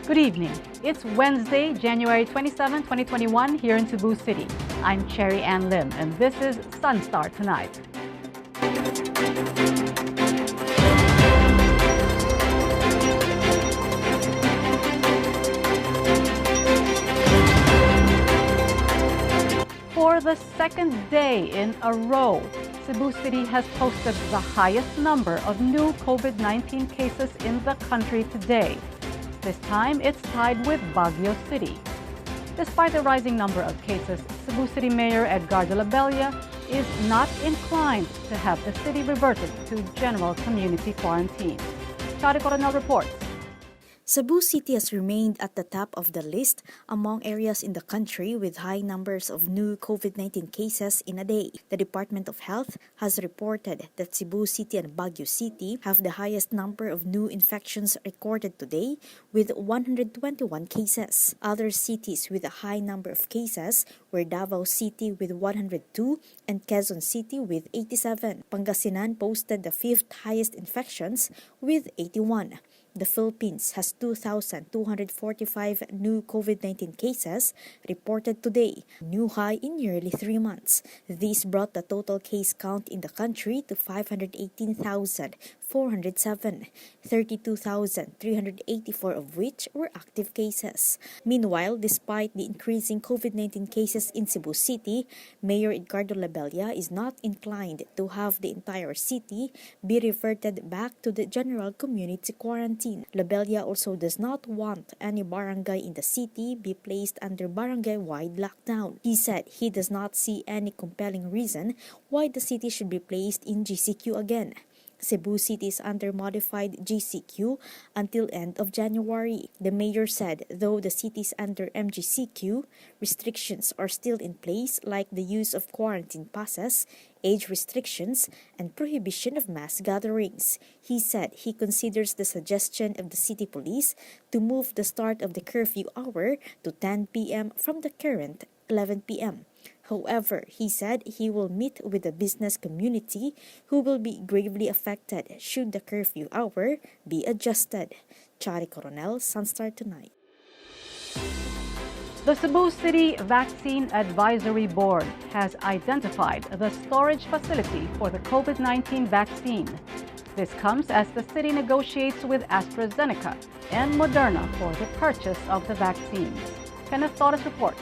Good evening. It's Wednesday, January 27, 2021, here in Cebu City. I'm Cherry Ann Lim, and this is SunStar Tonight. For the second day in a row, Cebu City has posted the highest number of new COVID-19 cases in the country today. This time, it's tied with Baguio City. Despite the rising number of cases, Cebu City Mayor Edgardo Labella is not inclined to have the city reverted to general community quarantine. Chari Coronel reports. Cebu City has remained at the top of the list among areas in the country with high numbers of new COVID-19 cases in a day. The Department of Health has reported that Cebu City and Baguio City have the highest number of new infections recorded today with 121 cases. Other cities with a high number of cases were Davao City with 102 and Quezon City with 87. Pangasinan posted the fifth highest infections with 81. The Philippines has 2,245 new COVID-19 cases reported today, a new high in nearly 3 months. This brought the total case count in the country to 518,407, 32,384 of which were active cases. Meanwhile, despite the increasing COVID-19 cases in Cebu City, Mayor Edgardo Labella is not inclined to have the entire city be reverted back to the general community quarantine. Labella also does not want any barangay in the city be placed under barangay-wide lockdown. He said he does not see any compelling reason why the city should be placed in GCQ again. Cebu City is under modified GCQ until end of January. The mayor said though the city is under MGCQ, restrictions are still in place like the use of quarantine passes, age restrictions, and prohibition of mass gatherings. He said he considers the suggestion of the city police to move the start of the curfew hour to 10 p.m. from the current 11 p.m. However, he said he will meet with the business community who will be gravely affected should the curfew hour be adjusted. Chari Coronel, SunStar Tonight. The Cebu City Vaccine Advisory Board has identified the storage facility for the COVID-19 vaccine. This comes as the city negotiates with AstraZeneca and Moderna for the purchase of the vaccines. Kenneth Torres reports.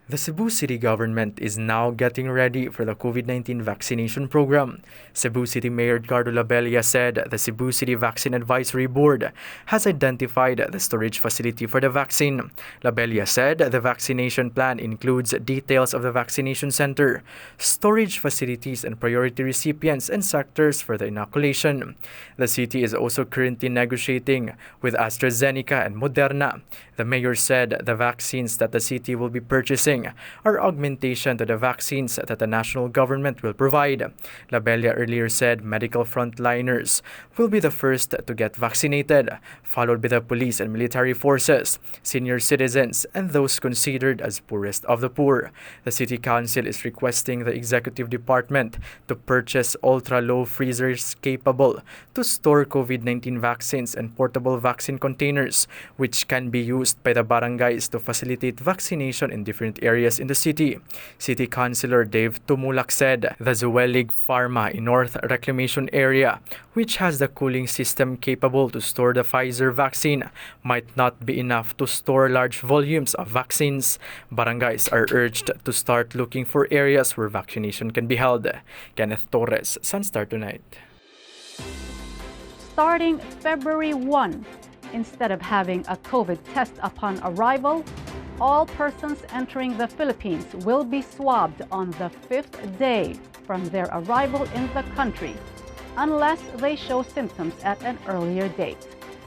The Cebu City government is now getting ready for the COVID-19 vaccination program. Cebu City Mayor Edgardo Labella said the Cebu City Vaccine Advisory Board has identified the storage facility for the vaccine. Labella said the vaccination plan includes details of the vaccination center, storage facilities, and priority recipients and sectors for the inoculation. The city is also currently negotiating with AstraZeneca and Moderna. The mayor said the vaccines that the city will be purchasing are augmentation to the vaccines that the national government will provide. Labella earlier said medical frontliners will be the first to get vaccinated, followed by the police and military forces, senior citizens, and those considered as poorest of the poor. The City Council is requesting the Executive Department to purchase ultra-low freezers capable to store COVID-19 vaccines and portable vaccine containers, which can be used by the barangays to facilitate vaccination in different areas in the city. City Councilor Dave Tumulak said the Zuwelig Pharma in North Reclamation Area, which has the cooling system capable to store the Pfizer vaccine, might not be enough to store large volumes of vaccines. Barangays are urged to start looking for areas where vaccination can be held. Kenneth Torres, SunStar Tonight. Starting February 1, instead of having a COVID test upon arrival, all persons entering the Philippines will be swabbed on the 5th day from their arrival in the country, unless they show symptoms at an earlier date.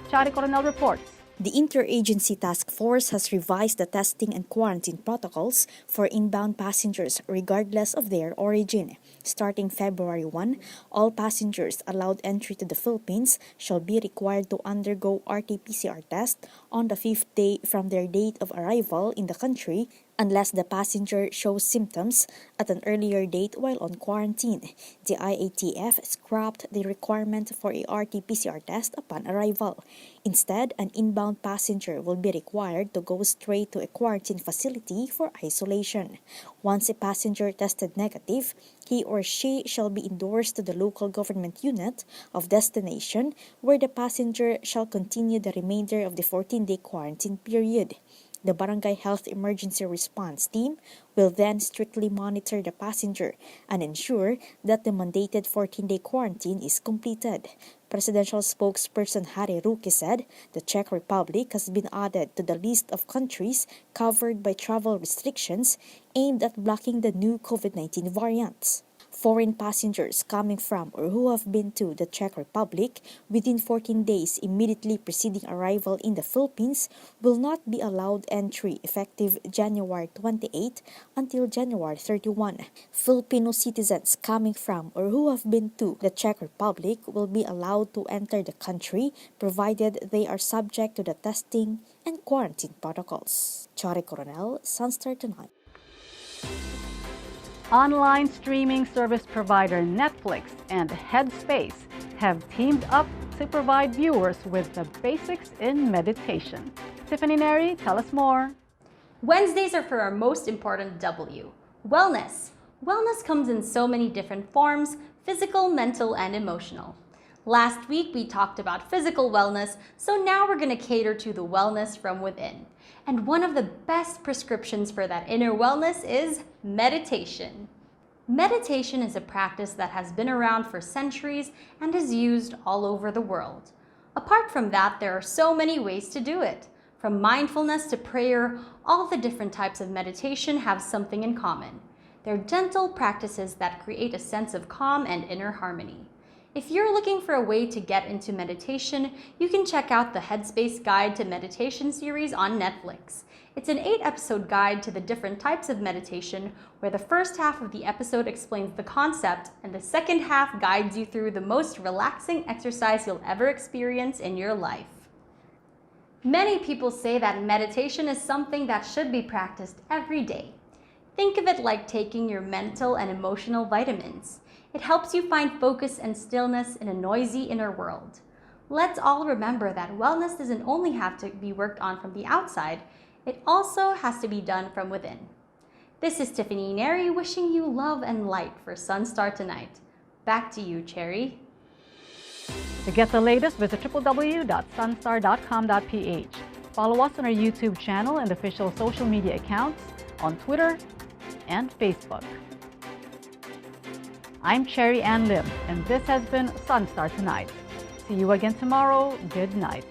Chari Coronel reports. The Interagency Task Force has revised the testing and quarantine protocols for inbound passengers regardless of their origin. Starting February 1, all passengers allowed entry to the Philippines shall be required to undergo RT-PCR test on the 5th day from their date of arrival in the country, unless the passenger shows symptoms at an earlier date while on quarantine. The IATF scrapped the requirement for a RT-PCR test upon arrival. Instead, an inbound passenger will be required to go straight to a quarantine facility for isolation. Once a passenger tested negative, he or she shall be endorsed to the local government unit of destination, where the passenger shall continue the remainder of the 14-day quarantine period. The Barangay Health Emergency Response Team will then strictly monitor the passenger and ensure that the mandated 14-day quarantine is completed. Presidential spokesperson Harry Roque said the Czech Republic has been added to the list of countries covered by travel restrictions aimed at blocking the new COVID-19 variants. Foreign passengers coming from or who have been to the Czech Republic within 14 days immediately preceding arrival in the Philippines will not be allowed entry effective January 28 until January 31. Filipino citizens coming from or who have been to the Czech Republic will be allowed to enter the country provided they are subject to the testing and quarantine protocols. Chari Coronel, SunStar Tonight. Online streaming service provider Netflix and Headspace have teamed up to provide viewers with the basics in meditation. Tiffany Neri, tell us more. Wednesdays are for our most important W, wellness. Wellness comes in so many different forms: physical, mental, and emotional. Last week we talked about physical wellness, so now we're going to cater to the wellness from within. And one of the best prescriptions for that inner wellness is meditation. Meditation is a practice that has been around for centuries and is used all over the world. Apart from that, there are so many ways to do it. From mindfulness to prayer, all the different types of meditation have something in common. They're gentle practices that create a sense of calm and inner harmony. If you're looking for a way to get into meditation, you can check out the Headspace Guide to Meditation series on Netflix. It's an 8-episode guide to the different types of meditation, where the first half of the episode explains the concept and the second half guides you through the most relaxing exercise you'll ever experience in your life. Many people say that meditation is something that should be practiced every day. Think of it like taking your mental and emotional vitamins. It helps you find focus and stillness in a noisy inner world. Let's all remember that wellness doesn't only have to be worked on from the outside, it also has to be done from within. This is Tiffany Neri wishing you love and light for SunStar Tonight. Back to you, Cherry. To get the latest, visit www.sunstar.com.ph. Follow us on our YouTube channel and official social media accounts on Twitter and Facebook. I'm Cherry Ann Lim, and this has been SunStar Tonight. See you again tomorrow. Good night.